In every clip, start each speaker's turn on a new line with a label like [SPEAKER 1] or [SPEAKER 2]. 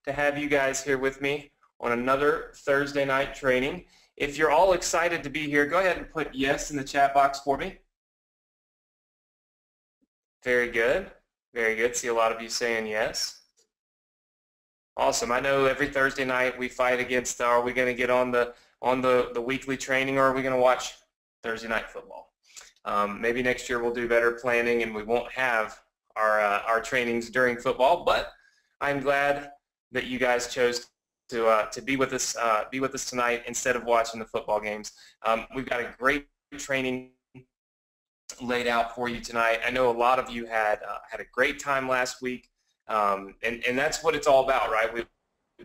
[SPEAKER 1] to have you guys here with me on another Thursday night training. If you're all excited to be here, go ahead and put yes in the chat box for me. Very good. Very good. See a lot of you saying yes. Awesome. I know every Thursday night we fight against, are we going to get on the weekly training, or are we going to watch Thursday night football? Maybe next year we'll do better planning and we won't have our trainings during football, but I'm glad that you guys chose to be with us tonight instead of watching the football games. We've got a great training laid out for you tonight. I know a lot of you had a great time last week, and that's what it's all about, right?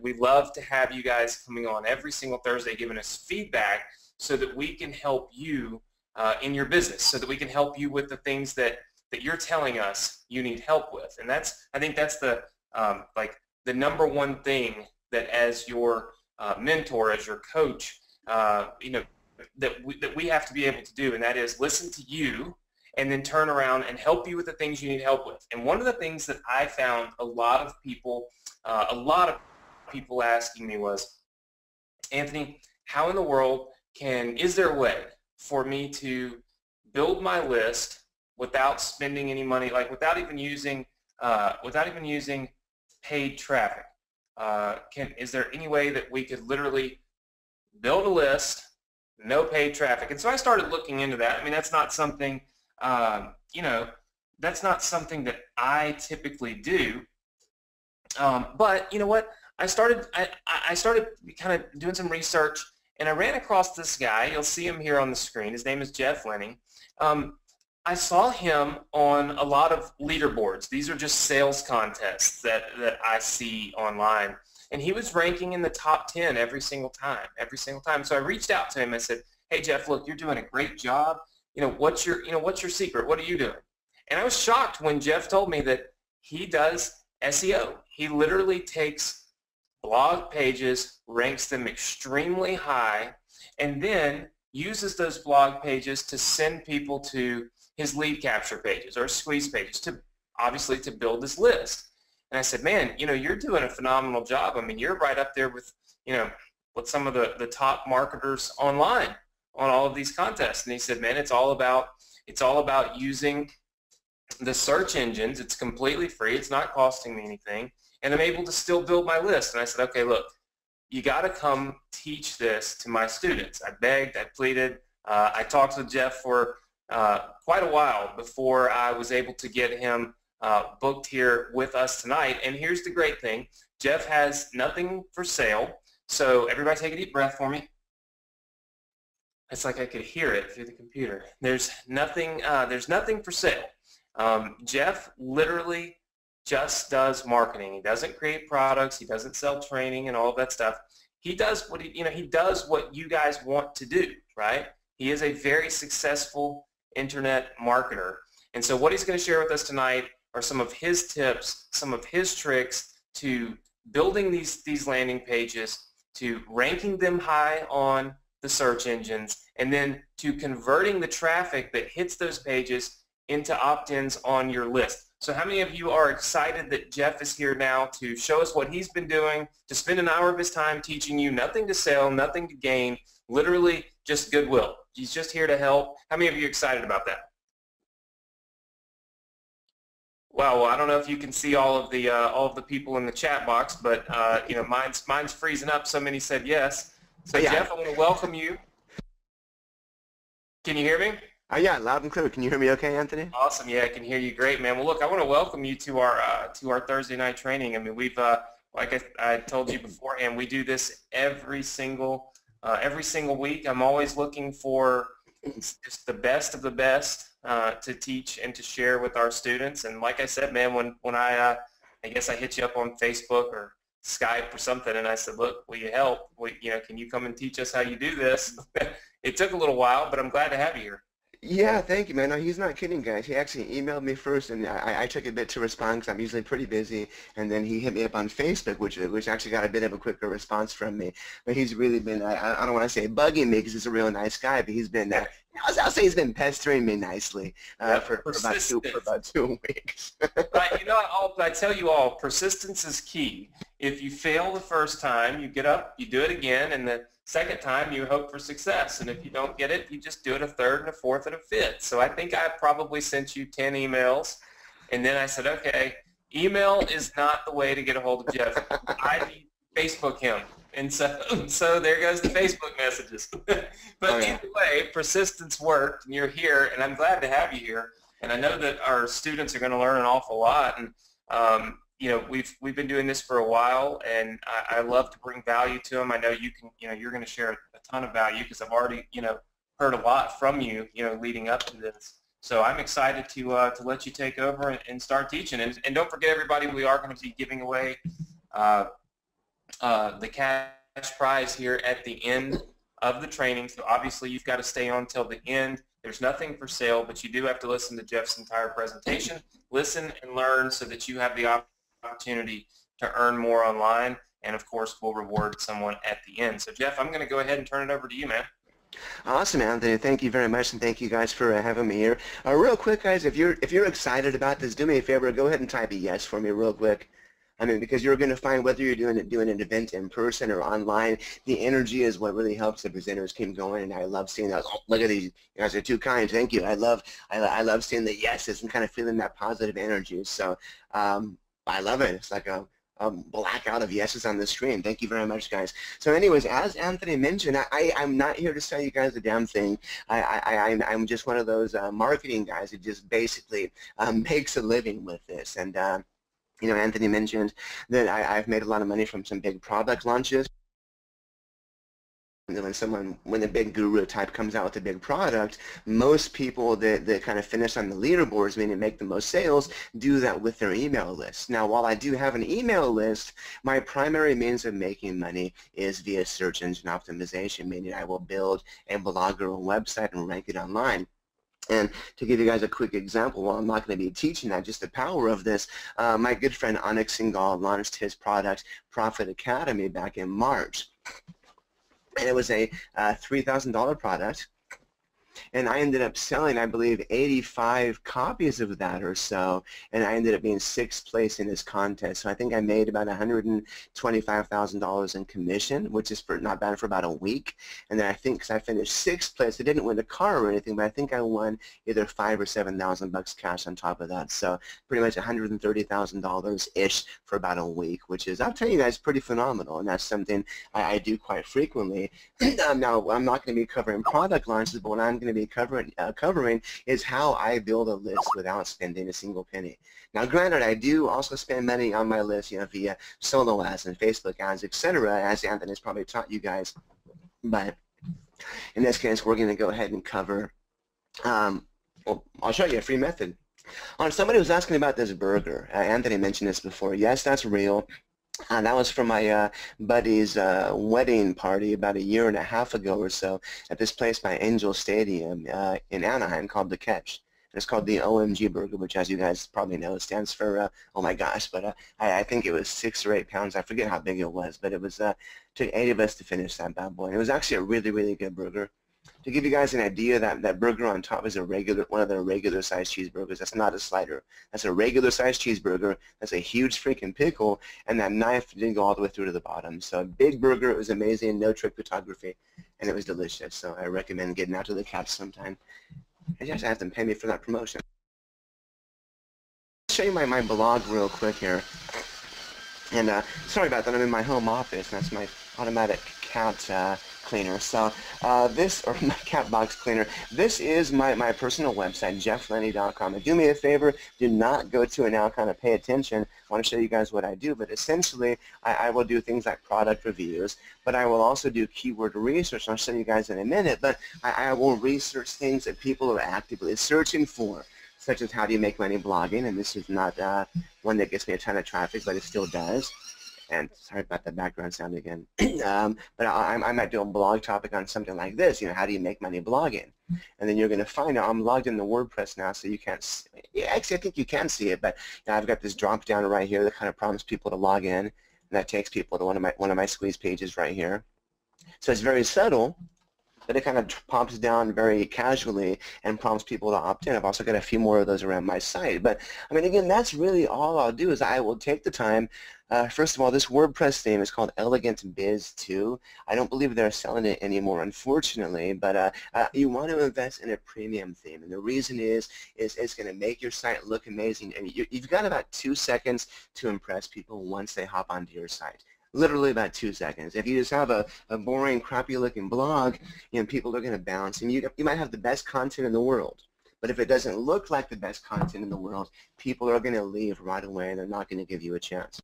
[SPEAKER 1] We love to have you guys coming on every single Thursday giving us feedback so that we can help you in your business, so that we can help you with the things that you're telling us you need help with. And I think that's the the number one thing that as your mentor, as your coach, that we have to be able to do, and that is listen to you and then turn around and help you with the things you need help with. And one of the things that I found a lot of people asking me was, Anthony, how in the world is there a way for me to build my list without spending any money, like without even using paid traffic? Is there any way that we could literally build a list, no paid traffic? And so I started looking into that. I mean, that's not something, that's not something that I typically do. But you know what? I started kind of doing some research, and I ran across this guy. You'll see him here on the screen. His name is Lenney. I saw him on a lot of leaderboards. These are just sales contests that I see online. And he was ranking in the top 10 every single time. So I reached out to him. I said, hey, Jeff, look, you're doing a great job. What's your secret? What are you doing? And I was shocked when Jeff told me that he does SEO. He literally takes blog pages, ranks them extremely high, and then uses those blog pages to send people to his lead capture pages or squeeze pages obviously to build this list. And I said, man, you're doing a phenomenal job. I mean, you're right up there with some of the top marketers online on all of these contests. And he said, man, it's all about using the search engines. It's completely free. It's not costing me anything. And I'm able to still build my list. And I said, okay, look, you got to come teach this to my students. I begged, I pleaded. I talked with Jeff for quite a while before I was able to get him booked here with us tonight. And here's the great thing. Jeff has nothing for sale. So everybody take a deep breath for me. It's like I could hear it through the computer. There's nothing for sale. Jeff literally just does marketing. He doesn't create products. He doesn't sell training and all of that stuff. He does what he does what you guys want to do, right? He is a very successful internet marketer. And so what he's going to share with us tonight are some of his tips, some of his tricks to building these landing pages, to ranking them high on the search engines, and then to converting the traffic that hits those pages into opt-ins on your list. So how many of you are excited that Jeff is here now to show us what he's been doing, to spend an hour of his time teaching you nothing to sell, nothing to gain, literally just goodwill? He's just here to help. How many of you are excited about that? Well, I don't know if you can see all of the people in the chat box, but mine's freezing up. So many said yes. So yeah. Jeff, I want to welcome you. Can you hear me?
[SPEAKER 2] Yeah, loud and clear. Can you hear me okay, Anthony?
[SPEAKER 1] Awesome. Yeah, I can hear you great, man. Well, look, I want to welcome you to our Thursday night training. I mean, we've like I told you beforehand, we do this every single week. I'm always looking for just the best of the best to teach and to share with our students. And like I said, man, when I guess I hit you up on Facebook or Skype or something, and I said, look, will you help? Can you come and teach us how you do this? It took a little while, but I'm glad to have you here.
[SPEAKER 2] Yeah, thank you, man. No, he's not kidding, guys. He actually emailed me first, and I took a bit to respond because I'm usually pretty busy. And then he hit me up on Facebook, which actually got a bit of a quicker response from me. But he's really been, I don't want to say bugging me because he's a real nice guy, but he's been, I'll say he's been pestering me nicely for about 2 weeks.
[SPEAKER 1] Right, I tell you all, persistence is key. If you fail the first time, you get up, you do it again, and the second time you hope for success. And if you don't get it, you just do it a third and a fourth and a fifth. So I think I probably sent you 10 emails, and then I said, okay, email is not the way to get a hold of Jeff. I need to Facebook him. And so there goes the Facebook messages. But either way, persistence worked, and you're here, and I'm glad to have you here. And I know that our students are going to learn an awful lot. And you know, we've been doing this for a while, and I love to bring value to them. I know you can, you know, you're going to share a ton of value because I've already, you know, heard a lot from you, you know, leading up to this. So I'm excited to let you take over and start teaching. And don't forget, everybody, we are going to be giving away the cash prize here at the end of the training. So obviously you've got to stay on till the end. There's nothing for sale, but you do have to listen to Jeff's entire presentation. Listen and learn so that you have the opportunity to earn more online. And of course, we'll reward someone at the end. So Jeff, I'm going to go ahead and turn it over to you, man.
[SPEAKER 2] Awesome, Anthony. Thank you very much, and thank you guys for having me here. Real quick, guys, if you're excited about this, do me a favor. Go ahead and type a yes for me real quick. I mean, because you're going to find whether you're doing an event in person or online, the energy is what really helps the presenters keep going. And I love seeing that. Oh, look at these, you guys are too kind. Thank you. I love seeing the yeses and kind of feeling that positive energy. So I love it. It's like a blackout of yeses on the screen. Thank you very much, guys. So anyways, as Anthony mentioned, I'm not here to sell you guys a damn thing. I'm just one of those marketing guys who just basically makes a living with this. And you know, Anthony mentioned that I've made a lot of money from some big product launches. When the big guru type comes out with a big product, most people that kind of finish on the leaderboards, meaning make the most sales, do that with their email list. Now, while I do have an email list, my primary means of making money is via search engine optimization, meaning I will build a blog or a website and rank it online. And to give you guys a quick example, while I'm not going to be teaching that, just the power of this, my good friend Anik Singhal launched his product, Profit Academy, back in March. And it was a $3,000 product. And I ended up selling, I believe, 85 copies of that or so, and I ended up being 6th place in this contest. So I think I made about $125,000 in commission, which is not bad for about a week. And then I think because I finished 6th place, I didn't win a car or anything, but I think I won either $5,000 or $7,000 cash on top of that. So pretty much $130,000-ish for about a week, which is, I'll tell you guys, pretty phenomenal. And that's something I do quite frequently. Now, I'm not going to be covering product launches, but what I'm going to be covering is how I build a list without spending a single penny. Now, granted, I do also spend money on my list, you know, via solo ads and Facebook ads, etc., as Anthony's probably taught you guys. But in this case, we're going to go ahead and cover. Well, I'll show you a free method. Somebody was asking about this burger. Anthony mentioned this before. Yes, that's real. That was from my buddy's wedding party about 1.5 years ago or so at this place by Angel Stadium in Anaheim called The Catch. And it's called the OMG Burger, which, as you guys probably know, stands for, oh my gosh, but I think it was 6 or 8 pounds. I forget how big it was, but it was took 8 of us to finish that bad boy. And it was actually a really, really good burger. To give you guys an idea, that burger on top is one of the regular sized cheeseburgers. That's not a slider. That's a regular sized cheeseburger. That's a huge freaking pickle, and that knife didn't go all the way through to the bottom. So a big burger. It was amazing. No trick photography, and it was delicious. So I recommend getting out to The Catch sometime. I just have them pay me for that promotion. I'll show you my blog real quick here. And sorry about that. I'm in my home office. That's my automatic cat cleaner. So this, or my cat box cleaner, this is my personal website, jefflenney.com. And do me a favor, do not go to it now, kind of pay attention. I want to show you guys what I do, but essentially I will do things like product reviews, but I will also do keyword research. I'll show you guys in a minute, but I will research things that people are actively searching for, such as how do you make money blogging, and this is not one that gets me a ton of traffic, but it still does. And sorry about the background sound again. But I might do a blog topic on something like this, you know, how do you make money blogging? And then you're going to find out I'm logged into WordPress now, so you can't see, yeah, actually I think you can see it, but you know, I've got this drop down right here that kind of prompts people to log in, and that takes people to one of my squeeze pages right here. So it's very subtle, but it kind of pops down very casually and prompts people to opt in. I've also got a few more of those around my site. But I mean, again, that's really all I'll do is I will take the time. First of all, this WordPress theme is called Elegant Biz 2. I don't believe they're selling it anymore, unfortunately, but you want to invest in a premium theme, and the reason is it's going to make your site look amazing, and you've got about 2 seconds to impress people once they hop onto your site. Literally about 2 seconds. If you just have a boring, crappy-looking blog, people are going to bounce, and you might have the best content in the world. But if it doesn't look like the best content in the world, people are going to leave right away, and they're not going to give you a chance.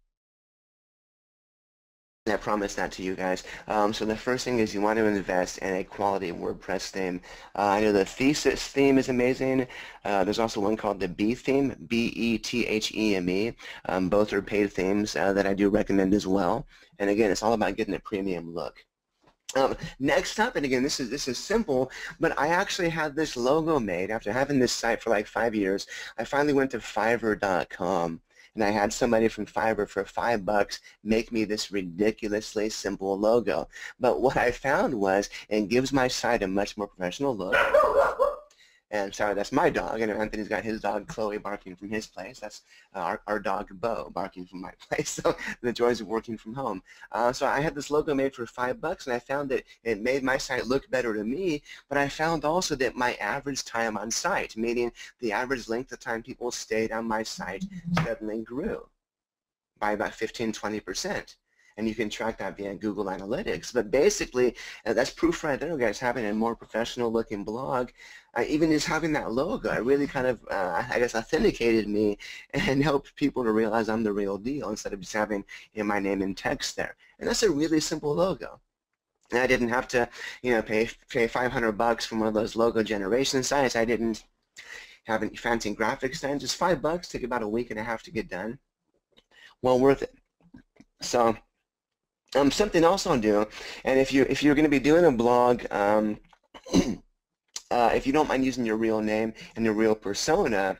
[SPEAKER 2] I promise that to you guys. So the first thing is you want to invest in a quality WordPress theme. I know the Thesis theme is amazing. There's also one called the Bee theme, B-E-T-H-E-M-E. Both are paid themes that I do recommend as well. And again, it's all about getting a premium look. Next up, and again, this is simple, but I actually had this logo made after having this site for like 5 years. I finally went to Fiverr.com. And I had somebody from Fiverr for $5 make me this ridiculously simple logo. But what I found was it gives my site a much more professional look. And sorry, that's my dog, and Anthony's got his dog Chloe barking from his place. That's our dog Bo barking from my place. So the joys of working from home. So I had this logo made for $5, and I found that it made my site look better to me. But I found also that my average time on site, meaning the average length of time people stayed on my site, suddenly grew by about 15–20%. And you can track that via Google Analytics. But basically, that's proof right there, guys, having a more professional looking blog. Even just having that logo, it really kind of, I guess, authenticated me and helped people to realize I'm the real deal instead of just having my name in text there. And that's a really simple logo. And I didn't have to, pay $500 from one of those logo generation sites. I didn't have any fancy graphics done. Just $5 took about a week and a half to get done. Well worth it. So. Something else I'll do, and if you're going to be doing a blog, if you don't mind using your real name and your real persona,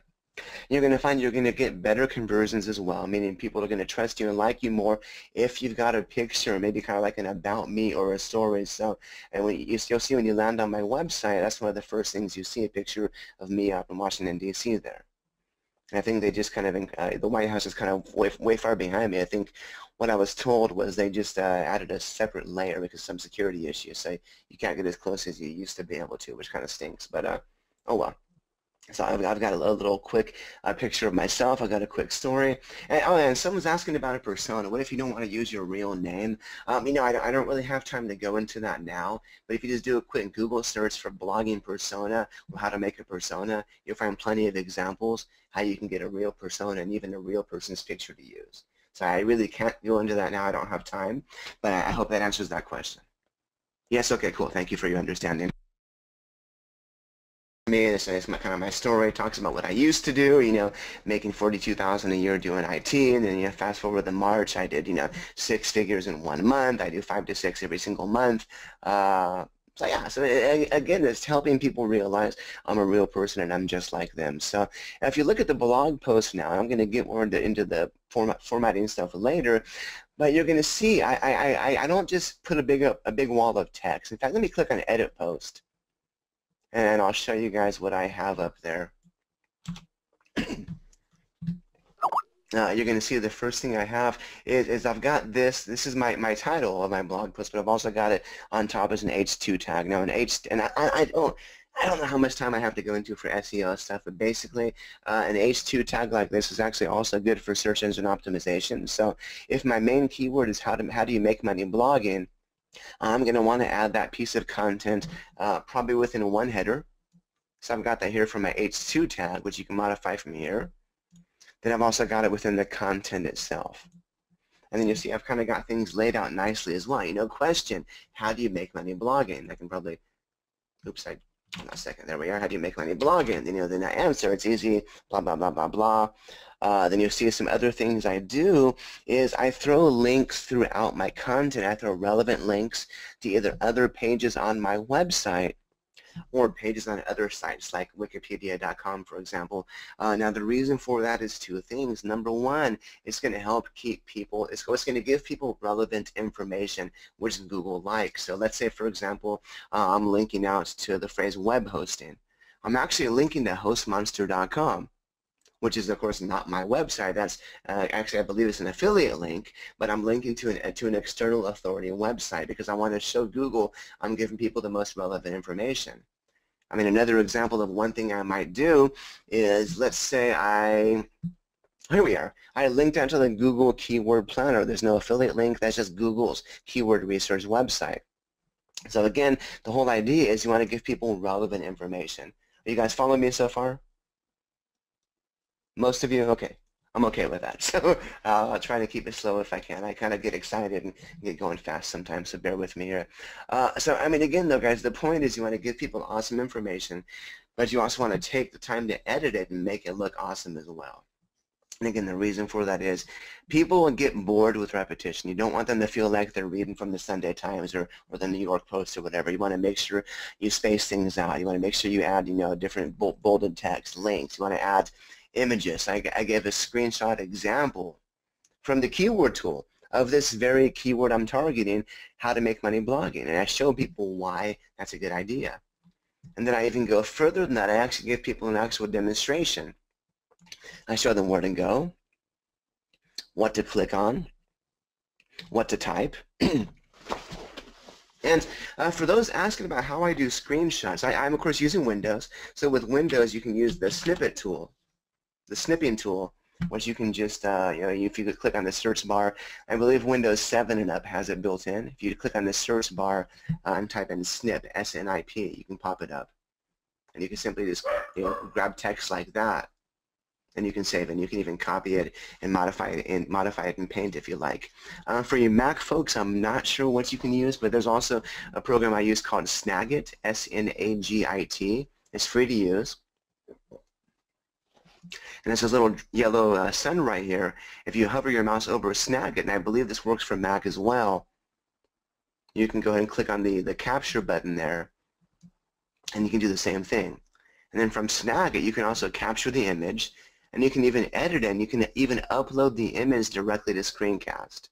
[SPEAKER 2] you're going to find you're going to get better conversions as well, meaning people are going to trust you and like you more if you've got a picture, maybe kind of like an about me or a story. So, and you'll see when you land on my website, that's one of the first things you see, a picture of me up in Washington, D.C. there. And I think they just kind of, the White House is kind of way far behind me. I think what I was told was they just added a separate layer because of some security issues. So you can't get as close as you used to be able to, which kind of stinks. But oh well. So I've got a little quick picture of myself. I've got a quick story. And someone's asking about a persona. What if you don't want to use your real name? I don't really have time to go into that now. But if you just do a quick Google search for blogging persona or how to make a persona, you'll find plenty of examples how you can get a real persona and even a real person's picture to use. So I really can't go into that now. I don't have time. But I hope that answers that question. Yes, okay, cool. Thank you for your understanding. It's kind of my story. It talks about what I used to do, making $42,000 a year doing IT, and then fast forward to March, I did 6 figures in 1 month. I do 5 to 6 every single month. So yeah, so again, it's helping people realize I'm a real person and I'm just like them. So if you look at the blog post now, I'm going to get more into the formatting stuff later, but you're going to see I don't just put a big wall of text. In fact, let me click on Edit Post. And I'll show you guys what I have up there. You're going to see the first thing I have is I've got this. This is my title of my blog post, but I've also got it on top as an H2 tag. Now, I don't know how much time I have to go into for SEO stuff, but basically an H2 tag like this is actually also good for search engine optimization. So if my main keyword is how do you make money blogging, I'm going to want to add that piece of content probably within one header. So I've got that here for my H2 tag, which you can modify from here. Then I've also got it within the content itself. And then you'll see I've kind of got things laid out nicely as well. Question, how do you make money blogging? I can probably, oops, hold on a second, there we are. How do you make money blogging? Then I answer, it's easy, blah, blah, blah, blah, blah. Then you'll see some other things I do is I throw links throughout my content. I throw relevant links to either other pages on my website or pages on other sites like wikipedia.com, for example. Now the reason for that is two things. Number one, it's going to help keep people, it's going to give people relevant information, which Google likes. So let's say, for example, I'm linking out to the phrase web hosting. I'm actually linking to hostmonster.com, which is, of course, not my website. That's actually, I believe it's an affiliate link, but I'm linking to an external authority website because I want to show Google I'm giving people the most relevant information. I mean, another example of one thing I might do is, let's say here we are. I linked out to the Google Keyword Planner. There's no affiliate link. That's just Google's keyword research website. So again, the whole idea is you want to give people relevant information. Are you guys following me so far? Most of you? Okay. I'm okay with that. So I'll try to keep it slow if I can. I kind of get excited and get going fast sometimes, so bear with me here. So, I mean, again, though, guys, the point is you want to give people awesome information, but you also want to take the time to edit it and make it look awesome as well. And again, the reason for that is people will get bored with repetition. You don't want them to feel like they're reading from the Sunday Times or the New York Post or whatever. You want to make sure you space things out. You want to make sure you add, you know, different bolded text, links. You want to add images. I gave a screenshot example from the keyword tool of this very keyword I'm targeting, how to make money blogging. And I show people why that's a good idea. And then I even go further than that. I actually give people an actual demonstration. I show them where to go, what to click on, what to type. And for those asking about how I do screenshots, I'm of course using Windows. So with Windows, you can use the snippet tool, the snipping tool, which you can just, you know, if you could click on the search bar, I believe Windows 7 and up has it built in. If you click on the search bar and type in snip, S-N-I-P, you can pop it up. And you can simply just, you know, grab text like that, and you can save it. And you can even copy it and modify it in Paint if you like. For you Mac folks, I'm not sure what you can use, but there's also a program I use called Snagit, S-N-A-G-I-T. It's free to use. And there's this little yellow sun right here. If you hover your mouse over Snagit, and I believe this works for Mac as well, you can go ahead and click on the capture button there, and you can do the same thing. And then from Snagit, you can also capture the image, and you can even edit it, and you can even upload the image directly to Screencast.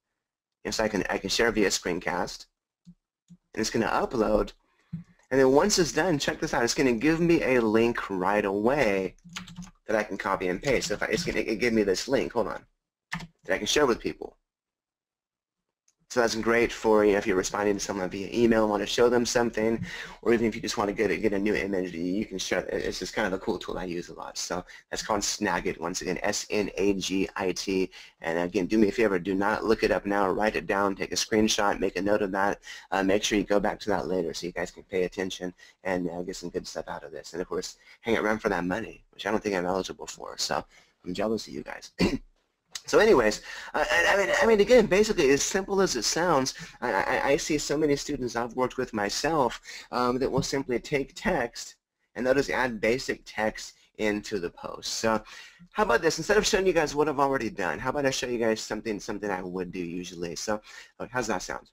[SPEAKER 2] And so I can share via Screencast, and it's going to upload. And then once it's done, check this out. It's going to give me a link right away that I can copy and paste. So it's going to give me this link, hold on, that I can share with people. So that's great for, you know, if you're responding to someone via email, want to show them something, or even if you just want to get a new image, you can share. It's just kind of a cool tool I use a lot. So that's called Snagit. Once again, S-N-A-G-I-T. And again, do me a favor, do not look it up now. Write it down, take a screenshot, make a note of that. Make sure you go back to that later so you guys can pay attention and get some good stuff out of this. And of course, hang around for that money, which I don't think I'm eligible for. So I'm jealous of you guys. So anyways, I mean, again, basically, as simple as it sounds, I see so many students I've worked with myself that will simply take text and they'll just add basic text into the post. So how about this? Instead of showing you guys what I've already done, how about I show you guys something I would do usually. So how's that sound?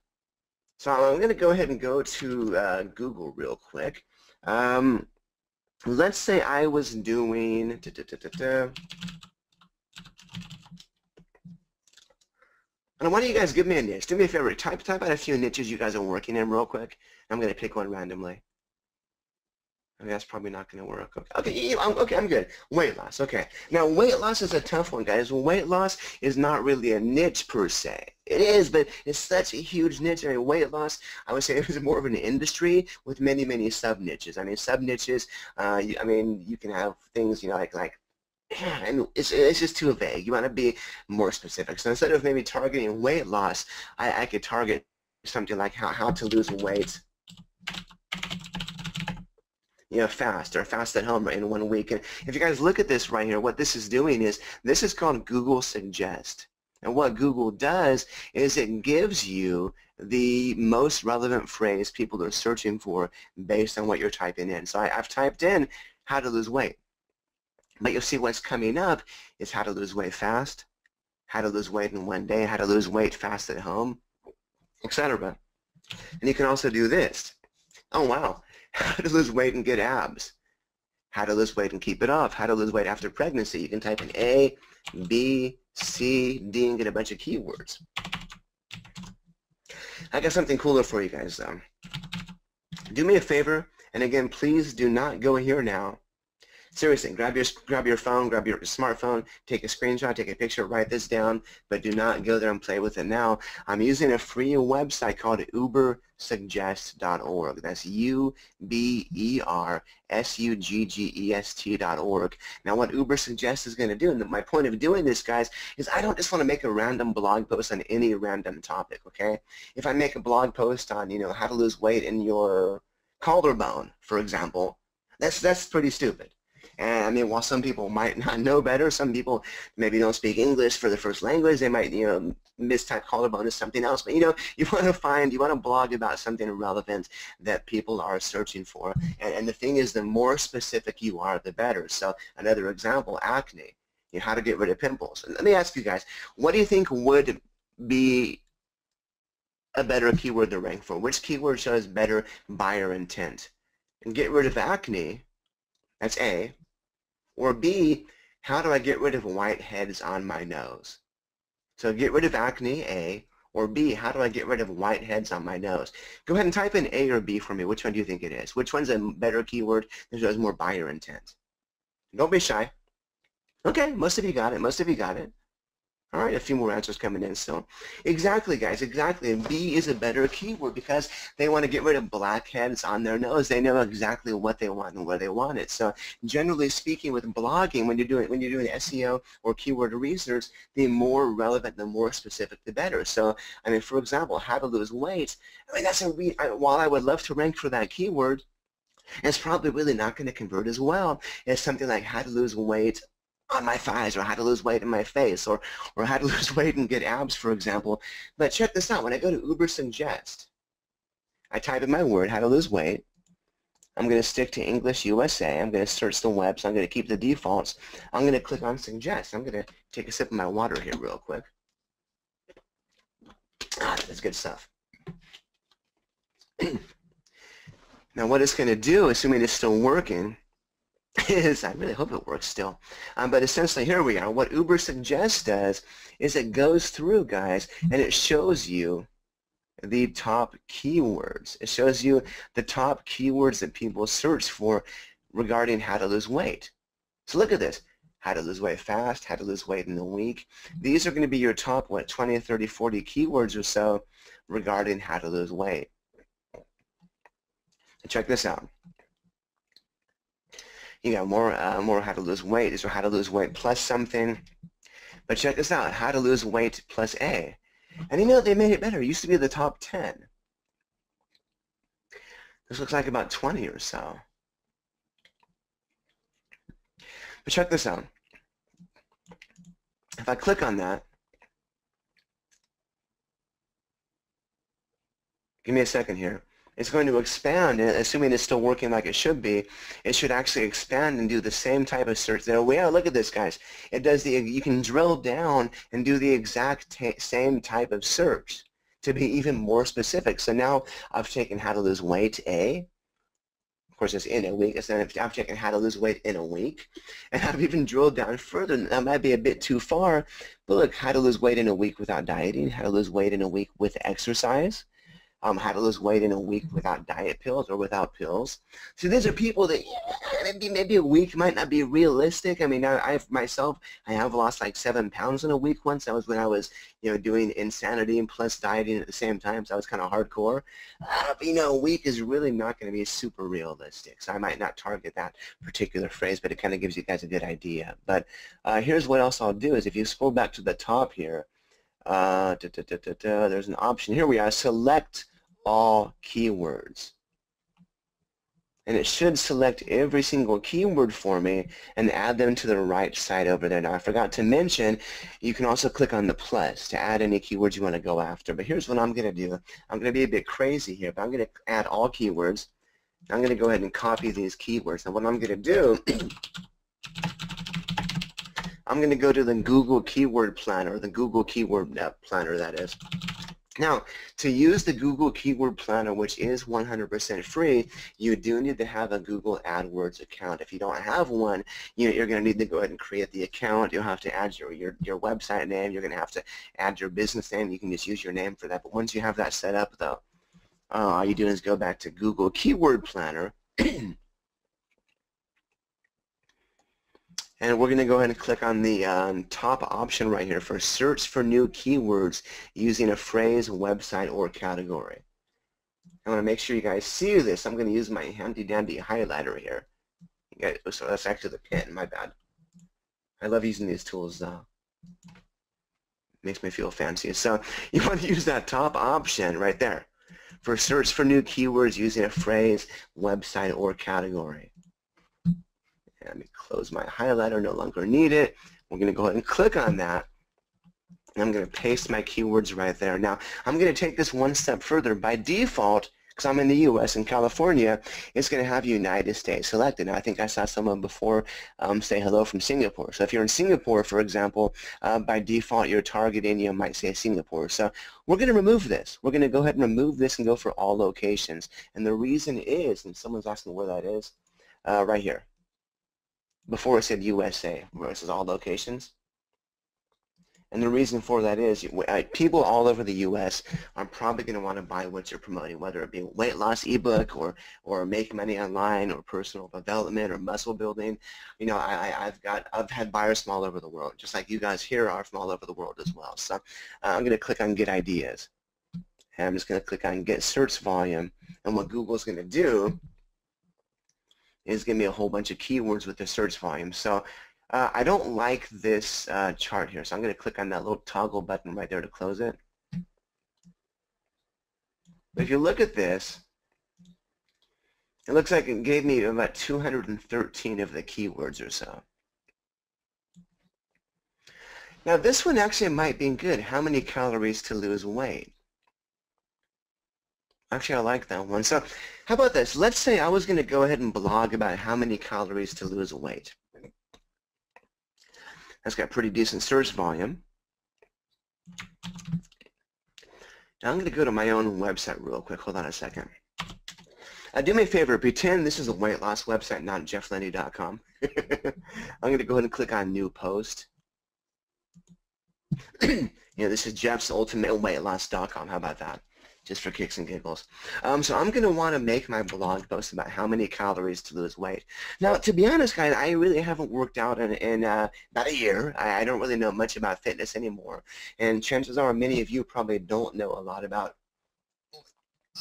[SPEAKER 2] So I'm going to go ahead and go to Google real quick. Let's say I was doing... And why don't you guys give me a niche? Do me a favor, type out a few niches you guys are working in real quick. I'm going to pick one randomly. I mean, that's probably not going to work. Okay, I'm good. Weight loss, okay. Now, weight loss is a tough one, guys. Weight loss is not really a niche per se. It is, but it's such a huge niche. I mean, weight loss, I would say it was more of an industry with many, many sub-niches. I mean, sub-niches, I mean, you can have things, you know, like and it's just too vague. You want to be more specific. So instead of maybe targeting weight loss, I could target something like how to lose weight, you know, fast or fast at home in 1 week. And if you guys look at this right here, what this is doing is this is called Google Suggest. And what Google does is it gives you the most relevant phrase people are searching for based on what you're typing in. So I've typed in how to lose weight. But you'll see what's coming up is how to lose weight fast, how to lose weight in 1 day, how to lose weight fast at home, etc. And you can also do this. Oh, wow. How to lose weight and get abs. How to lose weight and keep it off. How to lose weight after pregnancy. You can type in A, B, C, D, and get a bunch of keywords. I got something cooler for you guys, though. Do me a favor, and again, please do not go here now. Seriously, grab your phone, grab your smartphone, take a screenshot, take a picture, write this down, but do not go there and play with it now. I'm using a free website called ubersuggest.org. That's ubersuggest.org. Now, what Ubersuggest is going to do, and my point of doing this, guys, is I don't just want to make a random blog post on any random topic, okay? If I make a blog post on, how to lose weight in your collarbone, for example, that's pretty stupid. And I mean, while some people might not know better, some people maybe don't speak English for the first language, they might, mistype collarbone as something else. But, you want to blog about something relevant that people are searching for. And the thing is, the more specific you are, the better. So another example, acne, how to get rid of pimples. And let me ask you guys, what do you think would be a better keyword to rank for? Which keyword shows better buyer intent? And get rid of acne, that's A. Or B, how do I get rid of whiteheads on my nose? So get rid of acne, A, or B, how do I get rid of whiteheads on my nose? Go ahead and type in A or B for me. Which one do you think it is? Which one's a better keyword that shows more buyer intent? Don't be shy. Okay, most of you got it. Most of you got it. All right, a few more answers coming in still. Exactly, guys, exactly. And B is a better keyword because they want to get rid of blackheads on their nose. They know exactly what they want and where they want it. So generally speaking, with blogging, when you're doing SEO or keyword research, the more relevant, the more specific, the better. So, I mean, for example, how to lose weight. I mean, while I would love to rank for that keyword, it's probably really not going to convert as well as something like how to lose weight on my thighs, or how to lose weight in my face, or how to lose weight and get abs, for example. But check this out. When I go to Ubersuggest, I type in my word, how to lose weight. I'm going to stick to English USA. I'm going to search the web, so I'm going to keep the defaults. I'm going to click on Suggest. I'm going to take a sip of my water here real quick. That's good stuff. Now what it's going to do, assuming it's still working, is, I really hope it works still, but essentially here we are. What Ubersuggest does is it goes through, guys, and it shows you the top keywords. It shows you the top keywords that people search for regarding how to lose weight. So look at this. How to lose weight fast, how to lose weight in a week. These are going to be your top, 20, 30, 40 keywords or so regarding how to lose weight. And check this out. You got more how to lose weight. These are how to lose weight plus something. But check this out, how to lose weight plus A. And they made it better. It used to be the top 10. This looks like about 20 or so. But check this out. If I click on that, give me a second here. It's going to expand, and assuming it's still working like it should be, it should actually expand and do the same type of search. There we are. Look at this, guys. It does you can drill down and do the exact same type of search to be even more specific. So now I've taken how to lose weight A. Of course, it's in a week. I've taken how to lose weight in a week, and I've even drilled down further. That might be a bit too far, but look, how to lose weight in a week without dieting, how to lose weight in a week with exercise. How to lose weight in a week without diet pills or without pills. So these are people that maybe a week might not be realistic. I mean, I have lost like 7 pounds in a week once. That was when I was, doing insanity and plus dieting at the same time. So I was kind of hardcore. But, a week is really not going to be super realistic. So I might not target that particular phrase, but it kind of gives you guys a good idea. But here's what else I'll do is if you scroll back to the top here, there's an option. Here we are, select all keywords. And it should select every single keyword for me and add them to the right side over there. Now I forgot to mention, you can also click on the plus to add any keywords you want to go after. But here's what I'm going to do. I'm going to be a bit crazy here, but I'm going to add all keywords. I'm going to go ahead and copy these keywords. Now what I'm going to do, I'm going to go to the Google Keyword Planner, the Google Keyword Planner, that is. Now, to use the Google Keyword Planner, which is 100% free, you do need to have a Google AdWords account. If you don't have one, you're going to need to go ahead and create the account. You'll have to add your website name. You're going to have to add your business name. You can just use your name for that. But once you have that set up, though, all you do is go back to Google Keyword Planner. And we're going to go ahead and click on the top option right here for search for new keywords using a phrase, website, or category. I want to make sure you guys see this. I'm going to use my handy-dandy highlighter here. You guys, so that's actually the pen, my bad. I love using these tools though. Makes me feel fancy. So you want to use that top option right there for search for new keywords using a phrase, website, or category. Let me close my highlighter, no longer need it. We're going to go ahead and click on that. And I'm going to paste my keywords right there. Now, I'm going to take this one step further. By default, because I'm in the U.S. and California, it's going to have United States selected. Now, I think I saw someone before say hello from Singapore. So if you're in Singapore, for example, by default, you're targeting, you might say Singapore. So we're going to remove this. We're going to go ahead and remove this and go for all locations. And the reason is, and someone's asking where that is, right here. Before it said USA, where it says all locations. And the reason for that is people all over the U.S. are probably going to want to buy what you're promoting, whether it be a weight loss ebook or make money online or personal development or muscle building. You know, I've had buyers from all over the world, just like you guys here are from all over the world as well. So I'm going to click on Get Ideas. And I'm just going to click on Get Search Volume. And what Google's going to do is give me a whole bunch of keywords with the search volume. So I don't like this chart here, so I'm going to click on that little toggle button right there to close it. But if you look at this, it looks like it gave me about 213 of the keywords or so. Now this one actually might be good. How many calories to lose weight? Actually, I like that one. So how about this? Let's say I was going to go ahead and blog about how many calories to lose weight. That's got pretty decent search volume. Now I'm going to go to my own website real quick. Hold on a second. Do me a favor. Pretend this is a weight loss website, not jefflenney.com. I'm going to go ahead and click on New Post. This is jeffsultimateweightloss.com. How about that? Just for kicks and giggles. So I'm going to want to make my blog post about how many calories to lose weight. Now, to be honest, guys, I really haven't worked out in about a year. I don't really know much about fitness anymore. And chances are many of you probably don't know a lot about,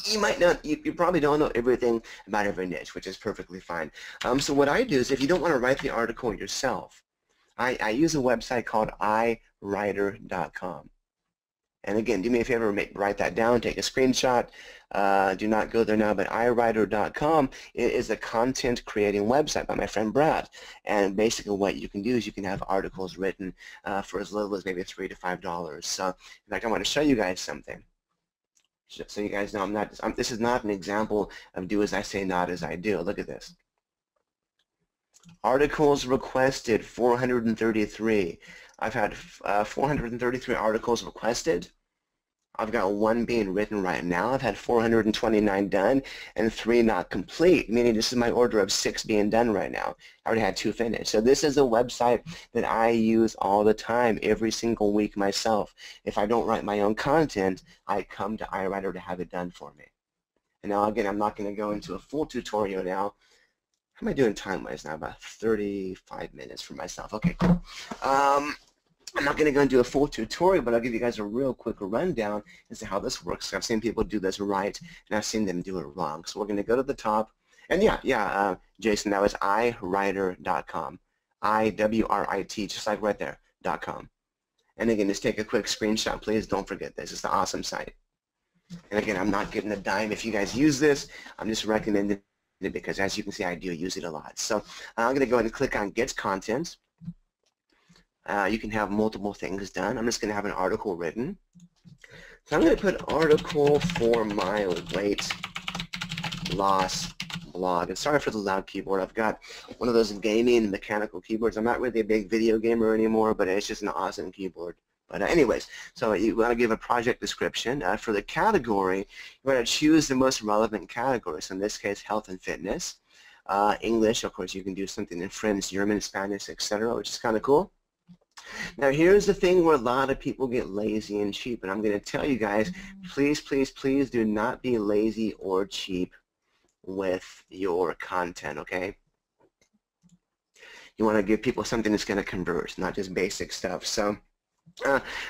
[SPEAKER 2] you probably don't know everything about every niche, which is perfectly fine. So what I do is if you don't want to write the article yourself, I use a website called iWriter.com. And again, do me a favor, write that down, take a screenshot. Do not go there now, but iWriter.com is a content creating website by my friend Brad. And basically what you can do is you can have articles written for as little as maybe $3 to $5. So in fact, I want to show you guys something. So you guys know this is not an example of do as I say, not as I do. Look at this. Articles requested, 433. I've had 433 articles requested. I've got one being written right now. I've had 429 done and 3 not complete, meaning this is my order of 6 being done right now. I already had 2 finished. So this is a website that I use all the time, every single week myself. If I don't write my own content, I come to iWriter to have it done for me. And now again, I'm not going to go into a full tutorial now. How am I doing time-wise now? About 35 minutes for myself. Okay, cool. I'm not going to go and do a full tutorial, but I'll give you guys a real quick rundown as to how this works. I've seen people do this right, and I've seen them do it wrong. So we're going to go to the top. And Jason, that was iWriter.com. I-W-R-I-T, just like right there, .com. And again, just take a quick screenshot, please. Don't forget this. It's an awesome site. And again, I'm not getting a dime if you guys use this. I'm just recommending it because, as you can see, I do use it a lot. So I'm going to go ahead and click on Get Content. You can have multiple things done. I'm just going to have an article written. So I'm going to put article for my weight loss blog. And sorry for the loud keyboard. I've got one of those gaming mechanical keyboards. I'm not really a big video gamer anymore, but it's just an awesome keyboard. But anyways, so you want to give a project description. For the category, you want to choose the most relevant category. So in this case, health and fitness. English, of course, you can do something in French, German, Spanish, etc., which is kind of cool. Now here's the thing where a lot of people get lazy and cheap, and I'm going to tell you guys, please, please, please do not be lazy or cheap with your content, okay? You want to give people something that's going to convert, not just basic stuff. So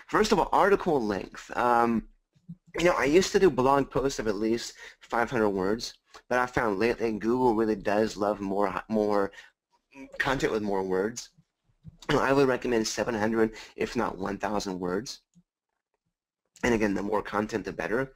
[SPEAKER 2] first of all, article length. You know, I used to do blog posts of at least 500 words, but I found lately Google really does love more content with more words. I would recommend 700, if not 1,000 words. And again, the more content, the better.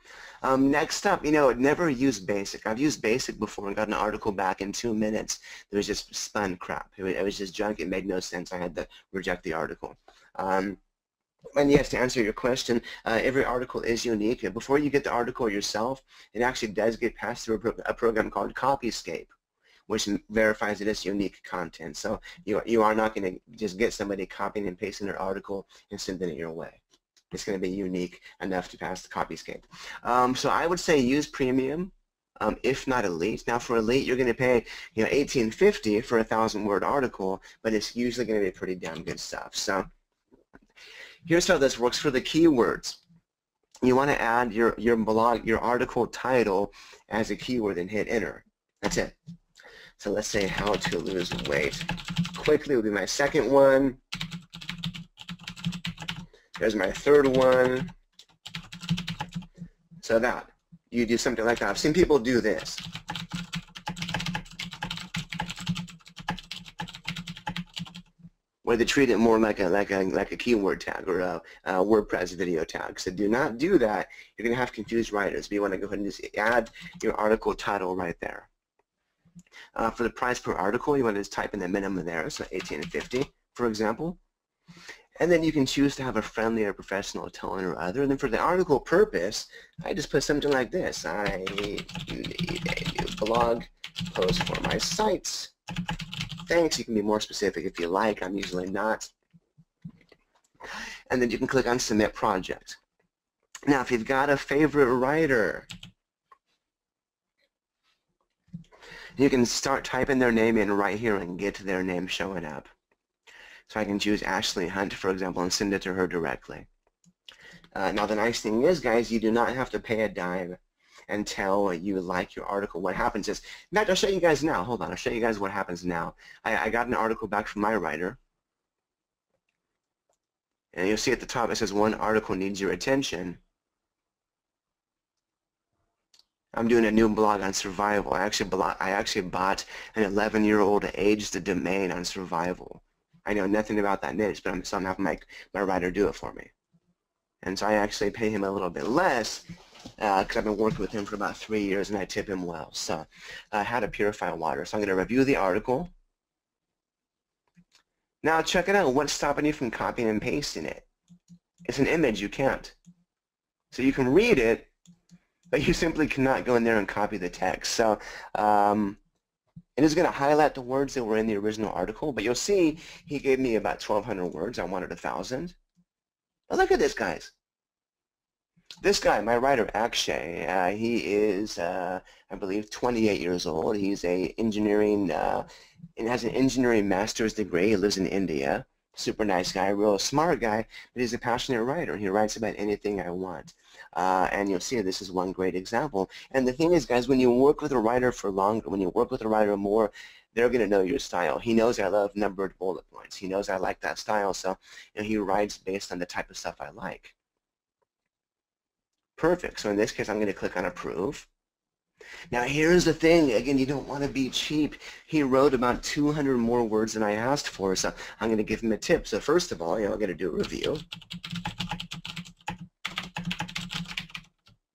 [SPEAKER 2] Next up, you know, never use basic. I've used basic before and got an article back in 2 minutes. It was just spun crap. It was just junk. It made no sense. I had to reject the article. And yes, to answer your question, every article is unique. Before you get the article yourself, it actually does get passed through a program called Copyscape, which verifies it as unique content. So you are not going to just get somebody copying and pasting their article and sending it your way. It's going to be unique enough to pass the Copyscape. So I would say use premium, if not elite. Now for elite, you're going to pay $18.50 for a 1,000-word article, but it's usually going to be pretty damn good stuff. So here's how this works for the keywords. You want to add your blog, your article title as a keyword and hit enter. That's it. So let's say how to lose weight quickly would be my second one. There's my third one. So that, you do something like that. I've seen people do this. Where they treat it more like a keyword tag or a WordPress video tag. So do not do that. You're going to have confused writers. But you want to go ahead and just add your article title right there. For the price per article, you want to just type in the minimum there, so $18.50, for example. And then you can choose to have a friendly or professional tone or other. And then for the article purpose, I just put something like this. I need a new blog post for my sites. Thanks. You can be more specific if you like. I'm usually not. And then you can click on Submit Project. Now, if you've got a favorite writer, you can start typing their name in right here and get their name showing up. So I can choose Ashley Hunt, for example, and send it to her directly. Now, the nice thing is, guys, you do not have to pay a dime until you like your article. What happens is, in fact, I'll show you guys now. Hold on, I'll show you guys what happens now. I got an article back from my writer. And you'll see at the top it says, one article needs your attention. I'm doing a new blog on survival. I actually bought an 11-year-old aged domain on survival. I know nothing about that niche, but I'm still having my writer do it for me. And so I actually pay him a little bit less because I've been working with him for about 3 years and I tip him well. So how to purify water. So I'm going to review the article. Now check it out. What's stopping you from copying and pasting it? It's an image. You can't. So you can read it, but you simply cannot go in there and copy the text. So it is going to highlight the words that were in the original article, but you'll see he gave me about 1,200 words. I wanted 1,000. But look at this, guys. This guy, my writer, Akshay, he is, I believe, 28 years old. He's a engineering, and has an engineering master's degree. He lives in India. Super nice guy, real smart guy, but he's a passionate writer. He writes about anything I want. And you'll see this is one great example. And the thing is, guys, when you work with a writer for longer, when you work with a writer more, they're going to know your style. He knows I love numbered bullet points. He knows I like that style, so he writes based on the type of stuff I like. Perfect. So in this case, I'm going to click on Approve. Now here's the thing, again, you don't want to be cheap. He wrote about 200 more words than I asked for, so I'm going to give him a tip. So first of all, I'm going to do a review.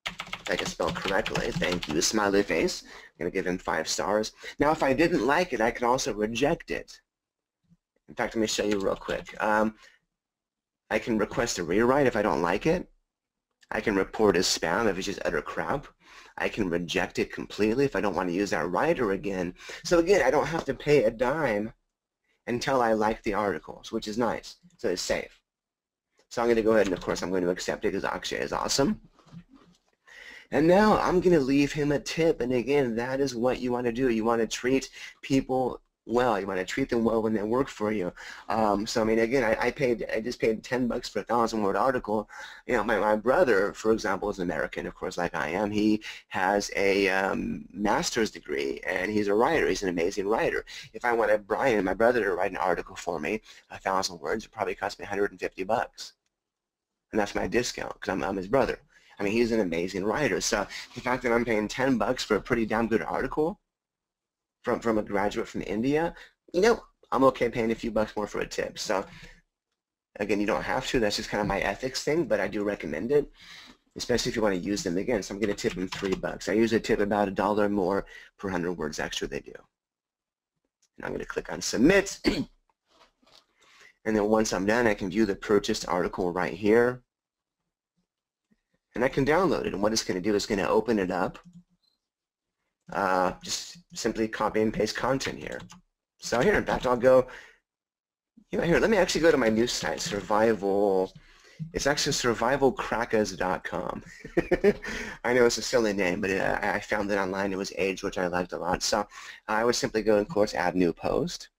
[SPEAKER 2] If I can spell correctly, thank you, smiley face. I'm going to give him 5 stars. Now if I didn't like it, I can also reject it. In fact, let me show you real quick. I can request a rewrite if I don't like it. I can report as spam if it's just utter crap. I can reject it completely if I don't want to use that writer again. So again, I don't have to pay a dime until I like the articles, which is nice. So it's safe. So I'm going to go ahead and, of course, I'm going to accept it because Akshay is awesome. And now I'm going to leave him a tip. And again, that is what you want to do. You want to treat people well. You want to treat them well when they work for you. So I mean, again, I just paid $10 for a 1,000-word article. You know, my brother, for example, is American, of course, like I am. He has a master's degree, and he's a writer. He's an amazing writer. If I wanted Brian, my brother, to write an article for me, 1,000 words, it probably cost me $150. And that's my discount because I'm his brother. I mean, he's an amazing writer. So the fact that I'm paying $10 for a pretty damn good article from a graduate from India, you know, I'm okay paying a few bucks more for a tip. So again, you don't have to. That's just kind of my ethics thing, but I do recommend it, especially if you want to use them again. So I'm going to tip them $3. I usually tip about $1 more per 100 words extra they do. And I'm going to click on Submit. And then once I'm done, I can view the purchased article right here. And I can download it. And what it's going to do is going to open it up. Just simply copy and paste content here. So here, in fact, I'll go, you know, here, let me actually go to my new site, Survival. It's actually survivalcrackers.com. I know it's a silly name, but I found it online. It was Age, which I liked a lot. So I would simply go and, of course, add new post.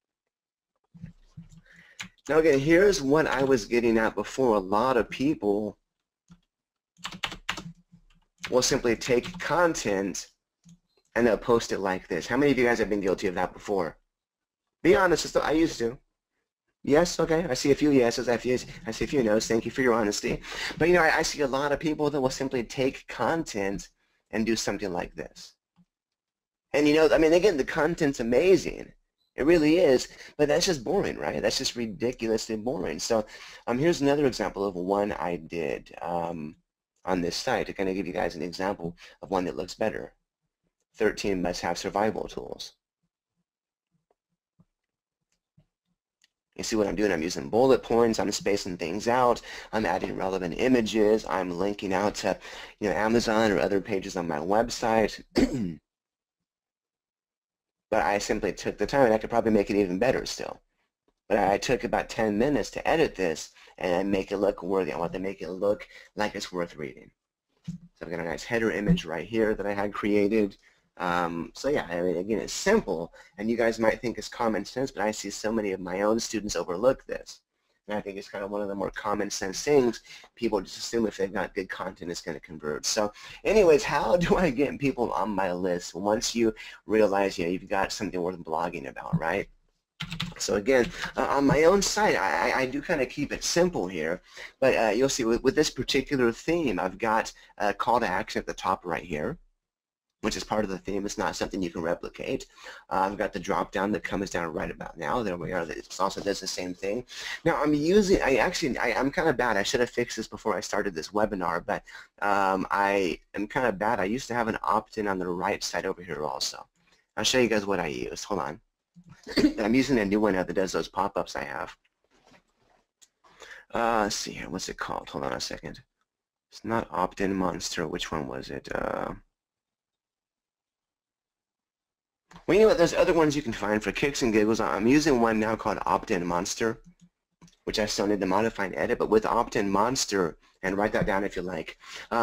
[SPEAKER 2] Now again, here's what I was getting at before. A lot of people will simply take content and they'll post it like this. How many of you guys have been guilty of that before? Be honest, I used to. Yes, okay, I see a few yeses, I see a few no's. Thank you for your honesty. But you know, I see a lot of people that will simply take content and do something like this. And you know, I mean, again, the content's amazing. It really is, but that's just boring, right? That's just ridiculously boring. So here's another example of one I did on this site to kind of give you guys an example of one that looks better. 13 must-have survival tools. You see what I'm doing? I'm using bullet points. I'm spacing things out. I'm adding relevant images. I'm linking out to, you know, Amazon or other pages on my website. But I simply took the time, and I could probably make it even better still. But I took about 10 minutes to edit this and make it look worthy. I want to make it look like it's worth reading. So I've got a nice header image right here that I had created. So yeah, I mean, again, it's simple, and you guys might think it's common sense, but I see so many of my own students overlook this. And I think it's kind of one of the more common sense things. People just assume if they've got good content, it's going to convert. So anyways, how do I get people on my list once you realize, you know, you've got something worth blogging about, right? So again, on my own site, I do kind of keep it simple here, but you'll see with this particular theme, I've got a call to action at the top right here, which is part of the theme. It's not something you can replicate. I've got the drop down that comes down right about now. There we are. It also does the same thing. Now I'm using, I'm kind of bad. I should have fixed this before I started this webinar, but I am kind of bad. I used to have an opt-in on the right side over here also. I'll show you guys what I use. Hold on. I'm using a new one now that does those pop-ups I have. Let's see here. What's it called? Hold on a second. It's not opt-in monster. Which one was it? Well, you know what? There's other ones you can find for kicks and giggles. I'm using one now called Opt-in Monster, which I still need to modify and edit. But with Opt-in Monster, and write that down if you like,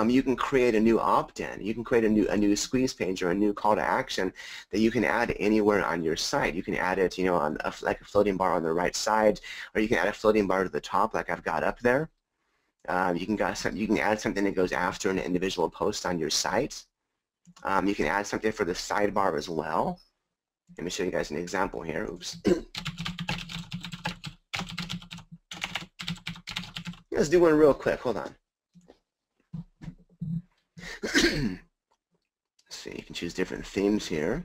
[SPEAKER 2] you can create a new opt-in. You can create a new squeeze page or a new call to action that you can add anywhere on your site. You can add it, you know, on like a floating bar on the right side, or you can add a floating bar to the top, like I've got up there. You can add something that goes after an individual post on your site. You can add something for the sidebar as well. Let me show you guys an example here. Oops. Let's do one real quick. Hold on. Let's see, you can choose different themes here.